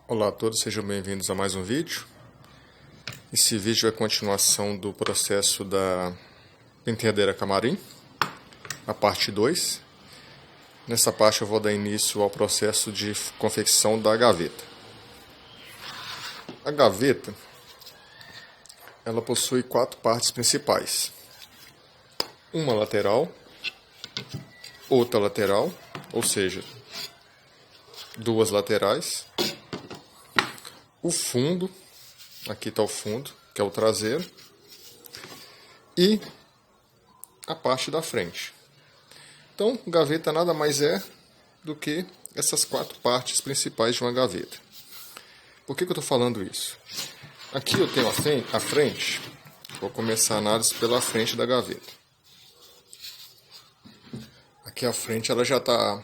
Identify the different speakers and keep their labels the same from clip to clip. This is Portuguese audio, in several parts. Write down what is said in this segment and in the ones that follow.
Speaker 1: Olá a todos, sejam bem-vindos a mais um vídeo. Esse vídeo é a continuação do processo da penteadeira camarim, a parte 2. Nessa parte eu vou dar início ao processo de confecção da gaveta. A gaveta, ela possui 4 partes principais. Uma lateral, outra lateral, ou seja, 2 laterais. O fundo, aqui está o fundo, que é o traseiro, e a parte da frente. Então, gaveta nada mais é do que essas 4 partes principais de uma gaveta. Por que eu estou falando isso? Aqui eu tenho a frente, vou começar a análise pela frente da gaveta. Aqui a frente ela já está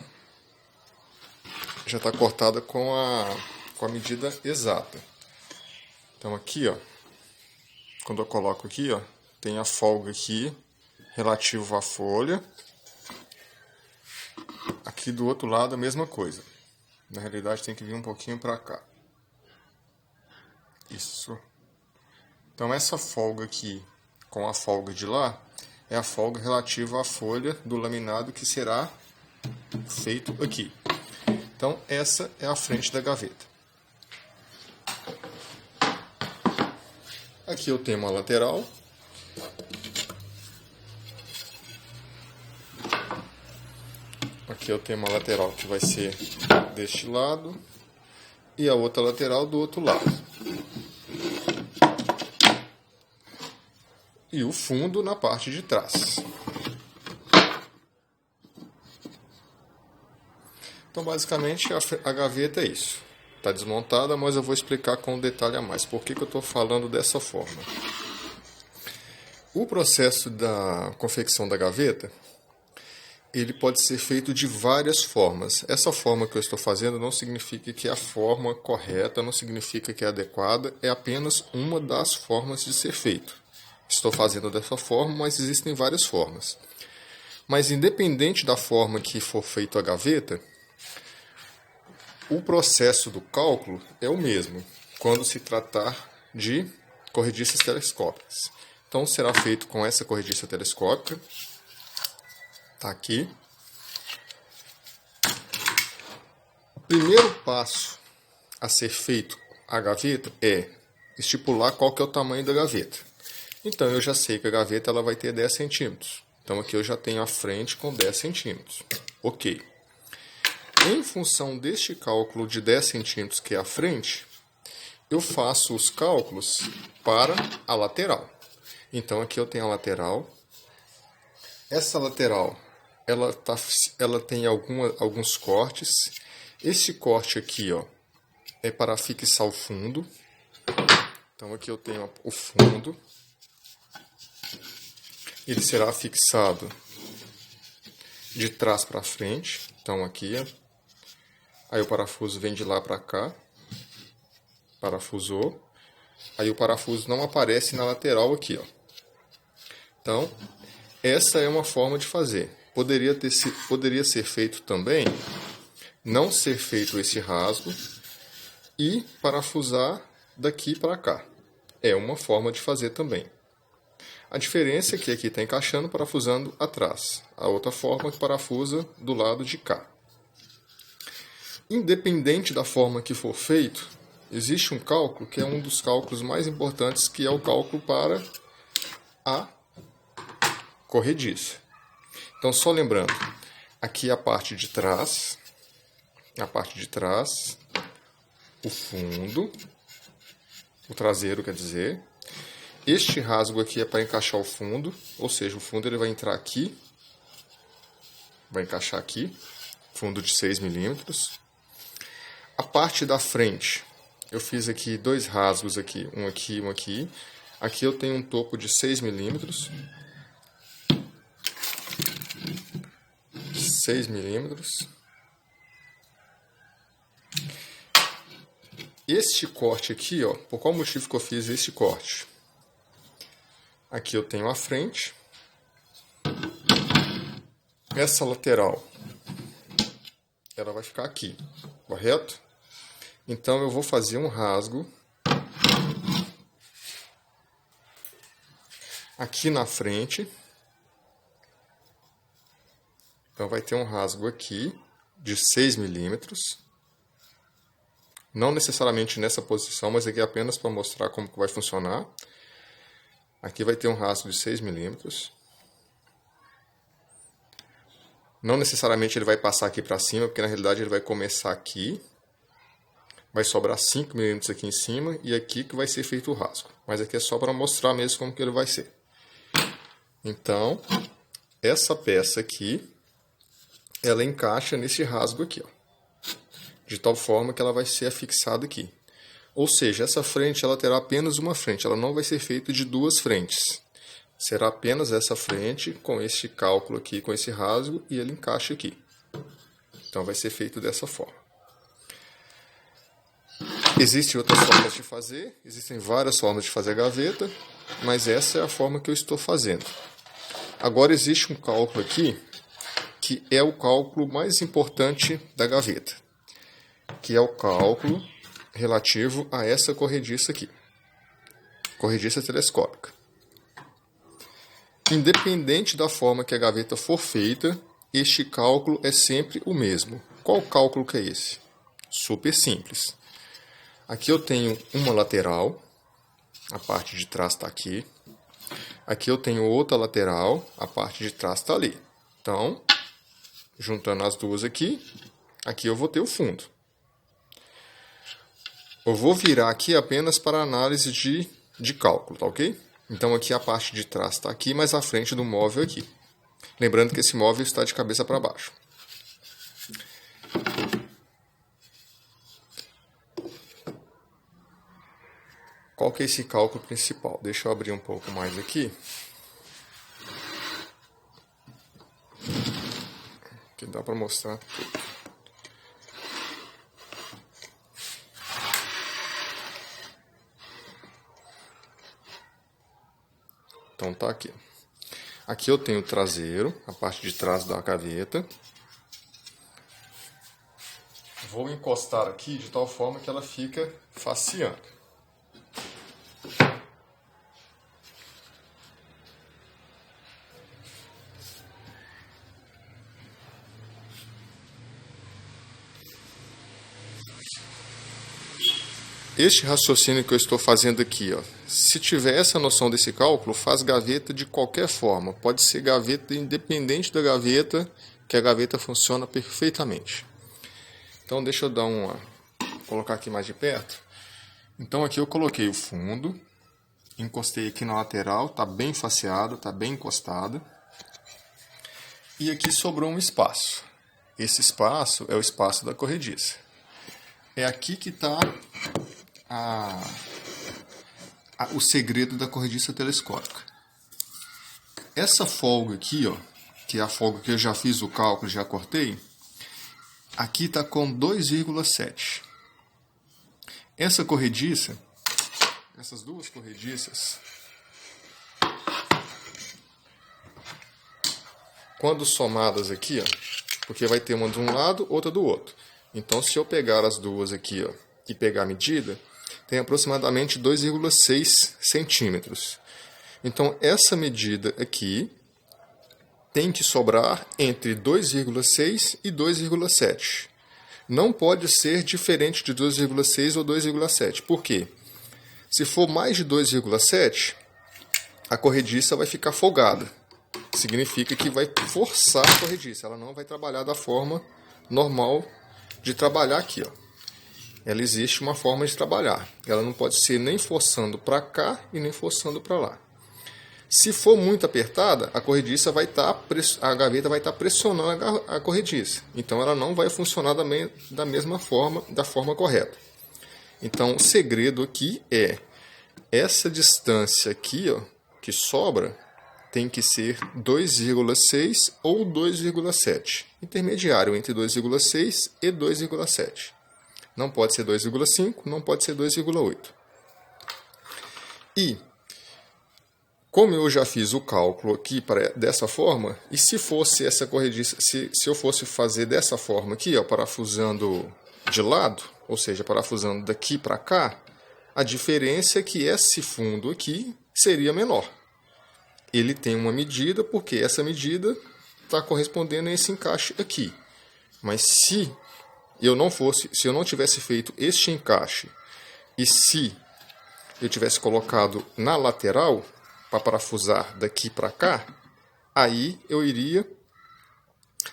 Speaker 1: cortada com a medida exata. Então aqui, ó, quando eu coloco aqui, ó, tem a folga aqui relativo à folha. Aqui do outro lado a mesma coisa. Na realidade tem que vir um pouquinho para cá. Isso. Então essa folga aqui com a folga de lá é a folga relativa à folha do laminado que será feito aqui. Então essa é a frente da gaveta. Aqui eu tenho uma lateral. Aqui eu tenho uma lateral que vai ser deste lado e a outra lateral do outro lado. E o fundo na parte de trás. Então basicamente a gaveta é isso. Está desmontada, mas eu vou explicar com um detalhe a mais. Por que eu estou falando dessa forma? O processo da confecção da gaveta, ele pode ser feito de várias formas. Essa forma que eu estou fazendo não significa que é a forma correta, não significa que é adequada, é apenas uma das formas de ser feito. Estou fazendo dessa forma, mas existem várias formas. Mas independente da forma que for feita a gaveta, o processo do cálculo é o mesmo, quando se tratar de corrediças telescópicas. Então, será feito com essa corrediça telescópica. Está aqui. O primeiro passo a ser feito a gaveta é estipular qual que é o tamanho da gaveta. Então, eu já sei que a gaveta ela vai ter 10 centímetros. Então, aqui eu já tenho a frente com 10 centímetros. Ok. Em função deste cálculo de 10 centímetros que é a frente, eu faço os cálculos para a lateral. Então aqui eu tenho a lateral. Essa lateral ela tem alguns cortes. Esse corte aqui, ó, é para fixar o fundo. Então aqui eu tenho o fundo. Ele será fixado de trás para frente. Então aqui, ó. Aí o parafuso vem de lá para cá, parafusou, aí o parafuso não aparece na lateral aqui, ó. Então, essa é uma forma de fazer. Poderia ser feito também, não ser feito esse rasgo e parafusar daqui para cá. É uma forma de fazer também. A diferença é que aqui está encaixando, parafusando atrás. A outra forma que parafusa do lado de cá. Independente da forma que for feito, existe um cálculo que é um dos cálculos mais importantes, que é o cálculo para a corrediça. Então, só lembrando, aqui a parte de trás, o fundo, o traseiro quer dizer, este rasgo aqui é para encaixar o fundo, ou seja, o fundo ele vai entrar aqui, vai encaixar aqui, fundo de 6 milímetros. A parte da frente, eu fiz aqui 2 rasgos aqui, um aqui e um aqui. Aqui eu tenho um topo de 6 milímetros. 6 milímetros. Este corte aqui, ó, por qual motivo que eu fiz este corte? Aqui eu tenho a frente. Essa lateral, ela vai ficar aqui, correto? Então eu vou fazer um rasgo aqui na frente. Então vai ter um rasgo aqui de 6 milímetros. Não necessariamente nessa posição, mas aqui apenas para mostrar como que vai funcionar. Aqui vai ter um rasgo de 6 milímetros. Não necessariamente ele vai passar aqui para cima, porque na realidade ele vai começar aqui. Vai sobrar 5 milímetros aqui em cima e aqui que vai ser feito o rasgo. Mas aqui é só para mostrar mesmo como que ele vai ser. Então, essa peça aqui, ela encaixa nesse rasgo aqui, ó. De tal forma que ela vai ser afixada aqui. Ou seja, essa frente ela terá apenas uma frente, ela não vai ser feita de duas frentes. Será apenas essa frente com este cálculo aqui, com esse rasgo, e ele encaixa aqui. Então vai ser feito dessa forma. Existem outras formas de fazer, existem várias formas de fazer a gaveta, mas essa é a forma que eu estou fazendo. Agora existe um cálculo aqui, que é o cálculo mais importante da gaveta, que é o cálculo relativo a essa corrediça aqui, corrediça telescópica. Independente da forma que a gaveta for feita, este cálculo é sempre o mesmo. Qual cálculo que é esse? Super simples. Aqui eu tenho uma lateral, a parte de trás está aqui. Aqui eu tenho outra lateral, a parte de trás está ali. Então, juntando as duas aqui, aqui eu vou ter o fundo. Eu vou virar aqui apenas para análise de cálculo, tá ok? Então aqui a parte de trás está aqui, mas a frente do móvel aqui. Lembrando que esse móvel está de cabeça para baixo. Qual que é esse cálculo principal? Deixa eu abrir um pouco mais aqui. Que dá para mostrar tudo. Então tá aqui. Aqui eu tenho o traseiro, a parte de trás da gaveta. Vou encostar aqui de tal forma que ela fica faceando. Este raciocínio que eu estou fazendo aqui, ó, se tiver essa noção desse cálculo, faz gaveta de qualquer forma. Pode ser gaveta independente da gaveta, que a gaveta funciona perfeitamente. Então deixa eu dar colocar aqui mais de perto. Então aqui eu coloquei o fundo, encostei aqui na lateral, está bem faceado, está bem encostado. E aqui sobrou um espaço. Esse espaço é o espaço da corrediça. É aqui que está o segredo da corrediça telescópica. Essa folga aqui, ó, que é a folga que eu já fiz o cálculo, já cortei, aqui está com 2,7. Essa corrediça, essas duas corrediças, quando somadas aqui, ó, porque vai ter uma de um lado, outra do outro. Então, se eu pegar as duas aqui, ó, e pegar a medida, tem aproximadamente 2,6 centímetros. Então, essa medida aqui tem que sobrar entre 2,6 e 2,7. Não pode ser diferente de 2,6 ou 2,7. Por quê? Se for mais de 2,7, a corrediça vai ficar folgada. Significa que vai forçar a corrediça. Ela não vai trabalhar da forma normal de trabalhar aqui, ó. Ela existe uma forma de trabalhar. Ela não pode ser nem forçando para cá e nem forçando para lá. Se for muito apertada, a corrediça vai estar, a gaveta vai estar pressionando a corrediça. Então ela não vai funcionar da mesma forma, da forma correta. Então o segredo aqui é essa distância aqui, ó, que sobra, tem que ser 2,6 ou 2,7. Intermediário entre 2,6 e 2,7. Não pode ser 2,5, não pode ser 2,8. E, como eu já fiz o cálculo aqui dessa forma, e se fosse essa corrediça, se eu fosse fazer dessa forma aqui, ó, parafusando de lado, ou seja, parafusando daqui para cá, a diferença é que esse fundo aqui seria menor. Ele tem uma medida, porque essa medida está correspondendo a esse encaixe aqui. Mas se eu não tivesse feito este encaixe, e se eu tivesse colocado na lateral, para parafusar daqui para cá, aí eu iria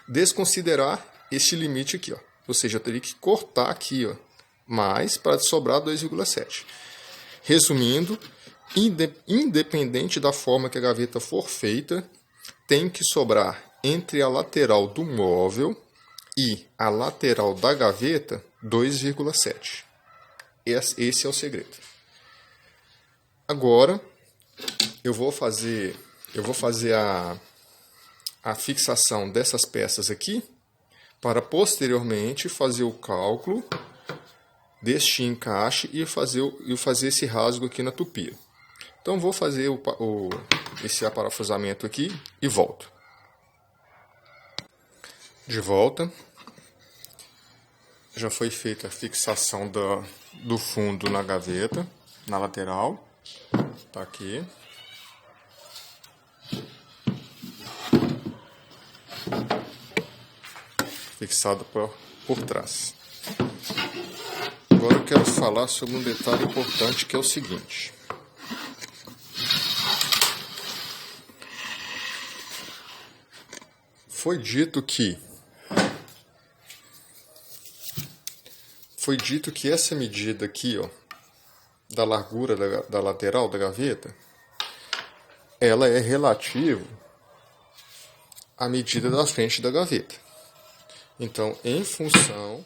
Speaker 1: desconsiderar este limite aqui, ó. Ou seja, eu teria que cortar aqui, ó, mais para sobrar 2,7. Resumindo, independente da forma que a gaveta for feita, tem que sobrar entre a lateral do móvel e a lateral da gaveta 2,7. Esse é o segredo. Agora eu vou fazer a fixação dessas peças aqui para posteriormente fazer o cálculo deste encaixe e fazer esse rasgo aqui na tupia. Então vou fazer esse aparafusamento aqui e volto. De volta. Já foi feita a fixação do fundo na gaveta, na lateral. Tá aqui. Fixado por trás. Agora eu quero falar sobre um detalhe importante, que é o seguinte. Foi dito que essa medida aqui, ó, da largura da lateral da gaveta, ela é relativa à medida da frente da gaveta. Então, em função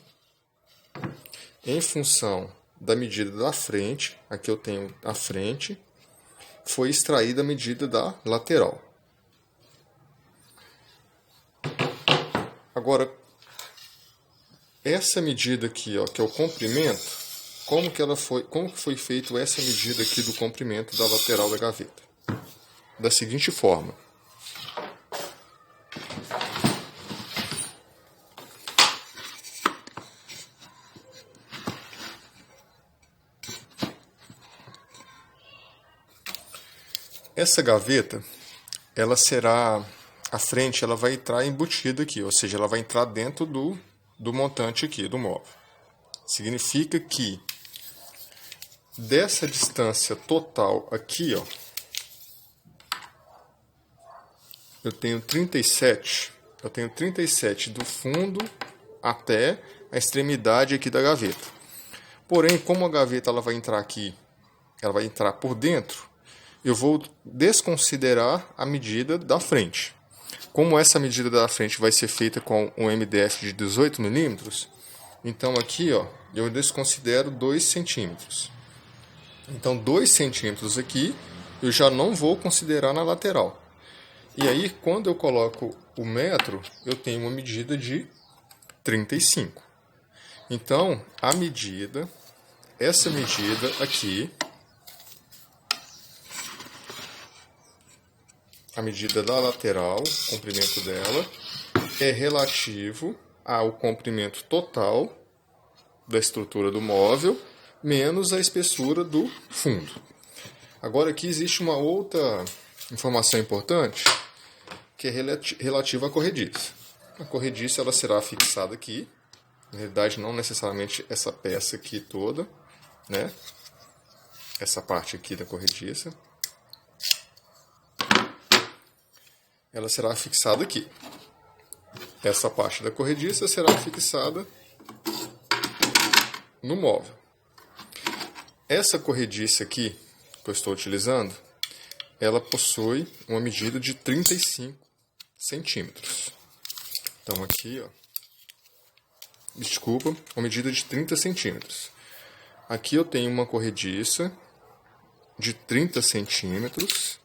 Speaker 1: da medida da frente, aqui eu tenho a frente, foi extraída a medida da lateral. Agora, essa medida aqui, ó, que é o comprimento, como que foi feito essa medida aqui do comprimento da lateral da gaveta? Da seguinte forma. Essa gaveta, a frente ela vai entrar embutida aqui, ou seja, ela vai entrar dentro do montante aqui, do móvel. Significa que dessa distância total aqui, ó, eu tenho 37 do fundo até a extremidade aqui da gaveta. Porém, como a gaveta ela vai entrar aqui, ela vai entrar por dentro, eu vou desconsiderar a medida da frente. Como essa medida da frente vai ser feita com um MDF de 18 milímetros, então aqui, ó, eu desconsidero 2 centímetros. Então 2 centímetros aqui eu já não vou considerar na lateral. E aí, quando eu coloco o metro, eu tenho uma medida de 35. Então, essa medida aqui, a medida da lateral, o comprimento dela, é relativo ao comprimento total da estrutura do móvel, menos a espessura do fundo. Agora aqui existe uma outra informação importante, que é relativa à corrediça. A corrediça ela será fixada aqui, na realidade não necessariamente essa peça aqui toda, né? Essa parte aqui da corrediça. Ela será fixada aqui. Essa parte da corrediça será fixada no móvel. Essa corrediça aqui que eu estou utilizando, ela possui uma medida de 35 centímetros. Então aqui, ó, desculpa, uma medida de 30 centímetros. Aqui eu tenho uma corrediça de 30 centímetros.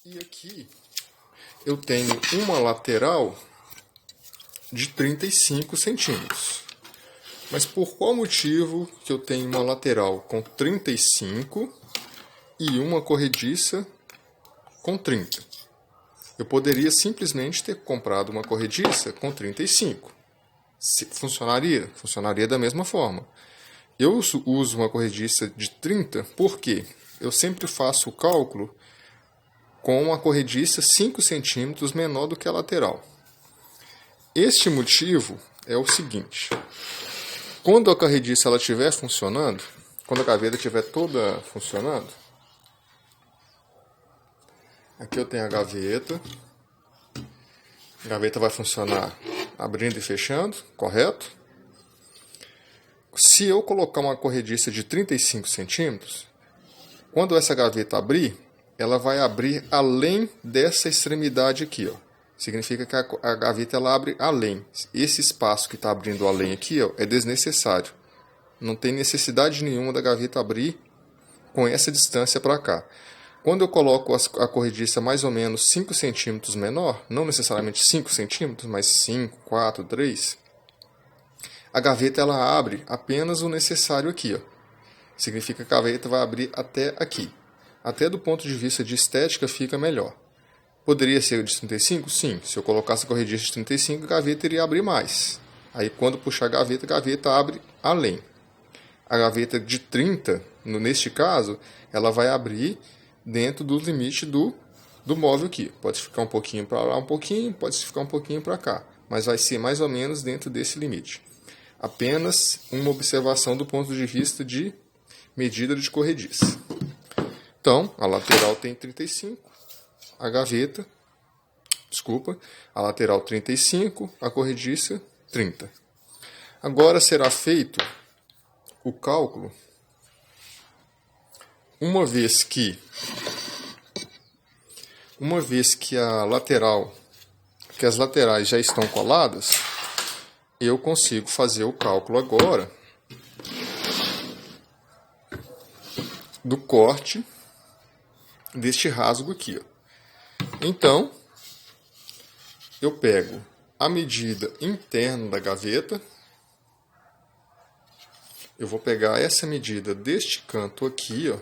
Speaker 1: E aqui eu tenho uma lateral de 35 centímetros. Mas por qual motivo que eu tenho uma lateral com 35 e uma corrediça com 30? Eu poderia simplesmente ter comprado uma corrediça com 35. Funcionaria? Funcionaria da mesma forma. Eu uso uma corrediça de 30 porque eu sempre faço o cálculo com uma corrediça 5 centímetros menor do que a lateral. Este motivo é o seguinte: quando a corrediça estiver funcionando, quando a gaveta estiver toda funcionando, aqui eu tenho a gaveta vai funcionar abrindo e fechando, correto? Se eu colocar uma corrediça de 35 centímetros, quando essa gaveta abrir, ela vai abrir além dessa extremidade aqui, ó. Significa que a gaveta ela abre além. Esse espaço que está abrindo além aqui, ó, é desnecessário. Não tem necessidade nenhuma da gaveta abrir com essa distância para cá. Quando eu coloco a corrediça mais ou menos 5 centímetros menor, não necessariamente 5 centímetros, mas 5, 4, 3, a gaveta ela abre apenas o necessário aqui, ó. Significa que a gaveta vai abrir até aqui. Até do ponto de vista de estética fica melhor. Poderia ser de 35? Sim. Se eu colocasse a corrediça de 35, a gaveta iria abrir mais. Aí quando puxar a gaveta abre além. A gaveta de 30, neste caso, ela vai abrir dentro do limite do móvel aqui. Pode ficar um pouquinho para lá, um pouquinho, pode ficar um pouquinho para cá. Mas vai ser mais ou menos dentro desse limite. Apenas uma observação do ponto de vista de medida de corrediça. Então, a lateral tem 35, a lateral 35, a corrediça 30. Agora será feito o cálculo uma vez que as laterais já estão coladas, eu consigo fazer o cálculo agora do corte deste rasgo aqui, ó. Então, eu pego a medida interna da gaveta, eu vou pegar essa medida deste canto aqui, ó,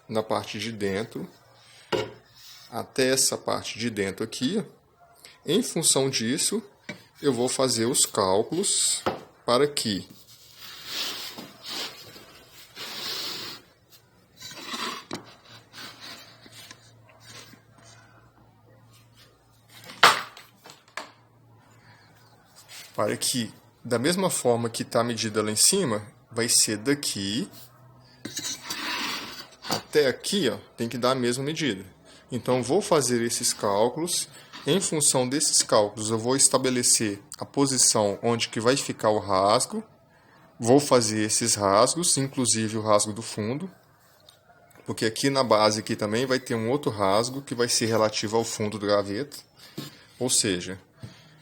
Speaker 1: na parte de dentro, até essa parte de dentro aqui, ó. Em função disso, eu vou fazer os cálculos para que da mesma forma que está a medida lá em cima, vai ser daqui até aqui, ó, tem que dar a mesma medida. Então, vou fazer esses cálculos. Em função desses cálculos, eu vou estabelecer a posição onde que vai ficar o rasgo. Vou fazer esses rasgos, inclusive o rasgo do fundo, porque aqui na base aqui também vai ter um outro rasgo que vai ser relativo ao fundo da gaveta. Ou seja,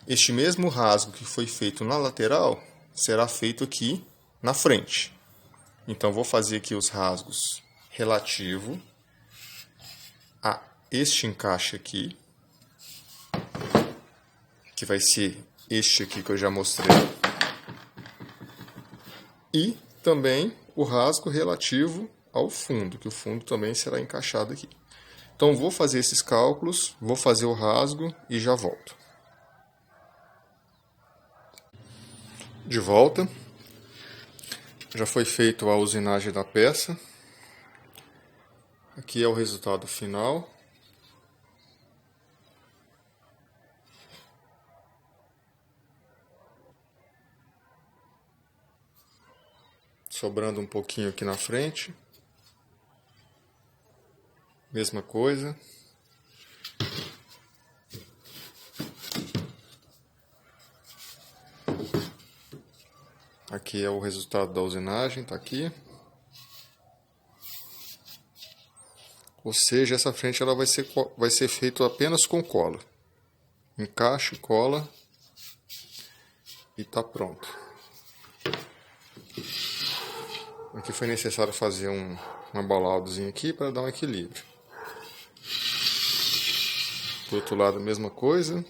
Speaker 1: este mesmo rasgo que foi feito na lateral será feito aqui na frente. Então, vou fazer aqui os rasgos relativo a este encaixe aqui, que vai ser este aqui que eu já mostrei, e também o rasgo relativo ao fundo, que o fundo também será encaixado aqui. Então, vou fazer esses cálculos, vou fazer o rasgo e já volto. De volta, já foi feita a usinagem da peça. Aqui é o resultado final. Sobrando um pouquinho aqui na frente. Mesma coisa. Aqui é o resultado da usinagem, tá aqui. Ou seja, essa frente ela vai ser feita apenas com cola. Encaixe, cola e tá pronto. Aqui foi necessário fazer um abalaudozinho aqui para dar um equilíbrio. Do outro lado a mesma coisa.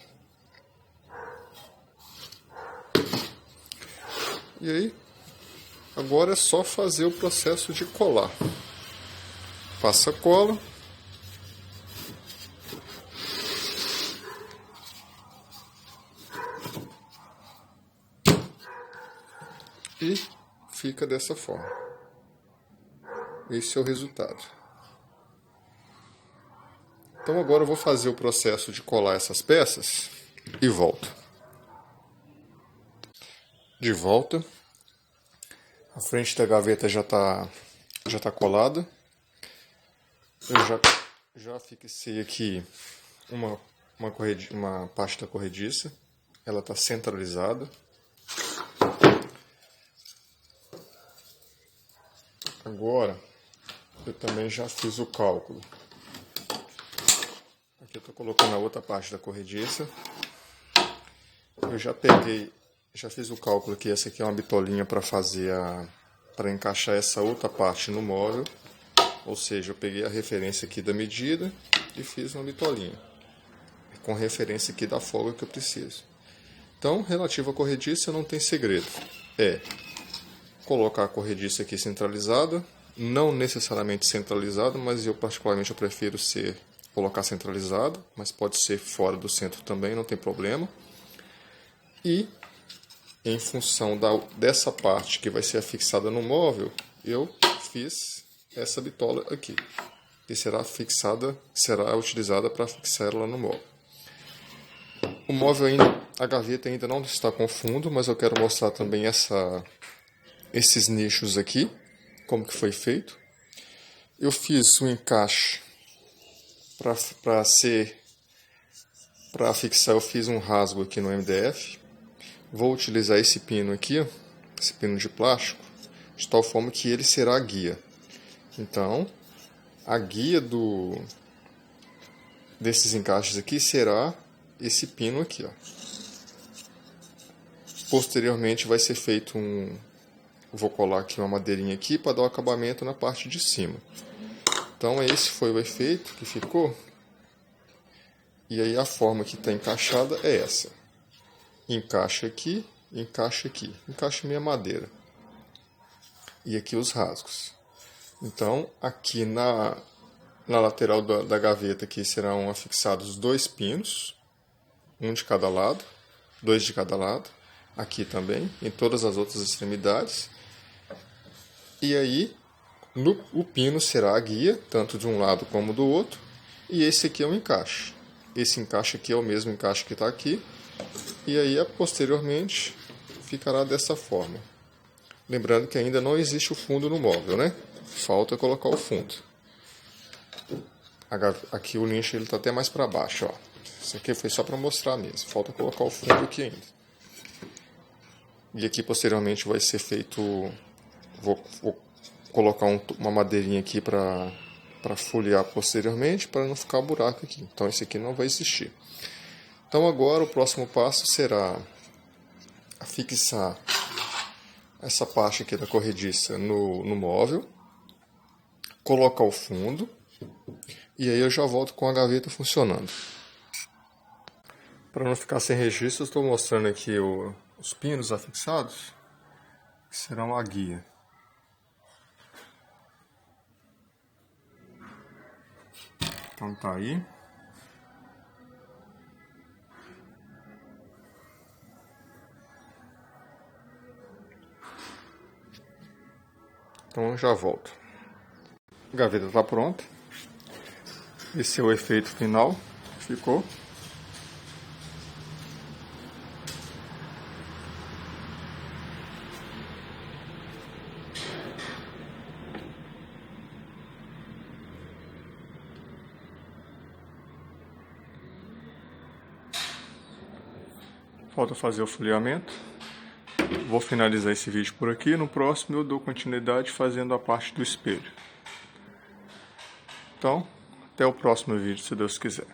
Speaker 1: E aí, agora é só fazer o processo de colar. Passa a cola. fica dessa forma. Esse é o resultado. Então agora eu vou fazer o processo de colar essas peças e volto. De volta. A frente da gaveta já tá colada. Eu já fixei aqui uma pasta corrediça. Ela está centralizada. Agora, eu também já fiz o cálculo. Aqui eu estou colocando a outra parte da corrediça. Eu já fiz o cálculo aqui. Essa aqui é uma bitolinha para encaixar essa outra parte no móvel. Ou seja, eu peguei a referência aqui da medida e fiz uma bitolinha. Com referência aqui da folga que eu preciso. Então, relativo à corrediça, não tem segredo. É colocar a corrediça aqui centralizada, não necessariamente centralizada, mas eu particularmente prefiro colocar centralizada, mas pode ser fora do centro também, não tem problema. E em função dessa parte que vai ser afixada no móvel, eu fiz essa bitola aqui, que será utilizada para fixar ela no móvel. O móvel a gaveta ainda não está com fundo, mas eu quero mostrar também esses nichos aqui, como que foi feito. Eu fiz um encaixe para fixar, eu fiz um rasgo aqui no MDF. Vou utilizar esse pino aqui, esse pino de plástico, de tal forma que ele será a guia. Então, a guia desses encaixes aqui será esse pino aqui, ó. Posteriormente vai ser feito vou colar aqui uma madeirinha aqui para dar o acabamento na parte de cima. Então esse foi o efeito que ficou. E aí a forma que está encaixada é essa. Encaixa aqui, encaixa minha madeira. E aqui os rasgos. Então aqui na lateral da gaveta aqui serão afixados 2 pinos, um de cada lado, 2 de cada lado. Aqui também, em todas as outras extremidades. E aí, o pino será a guia, tanto de um lado como do outro. E esse aqui é o encaixe. Esse encaixe aqui é o mesmo encaixe que está aqui. E aí, posteriormente, ficará dessa forma. Lembrando que ainda não existe o fundo no móvel, né? Falta colocar o fundo. Aqui o lixo está até mais para baixo, ó. Isso aqui foi só para mostrar mesmo. Falta colocar o fundo aqui ainda. E aqui posteriormente vai ser feito, vou colocar uma madeirinha aqui para folhear posteriormente, para não ficar buraco aqui. Então esse aqui não vai existir. Então agora o próximo passo será fixar essa parte aqui da corrediça no móvel, colocar o fundo e aí eu já volto com a gaveta funcionando. Para não ficar sem registro, eu estou mostrando aqui os pinos afixados, que serão a guia. Então tá aí. Então eu já volto. A gaveta está pronta. Esse é o efeito final. Ficou. Falta fazer o folheamento. Vou finalizar esse vídeo por aqui. No próximo eu dou continuidade fazendo a parte do espelho. Então, até o próximo vídeo, se Deus quiser.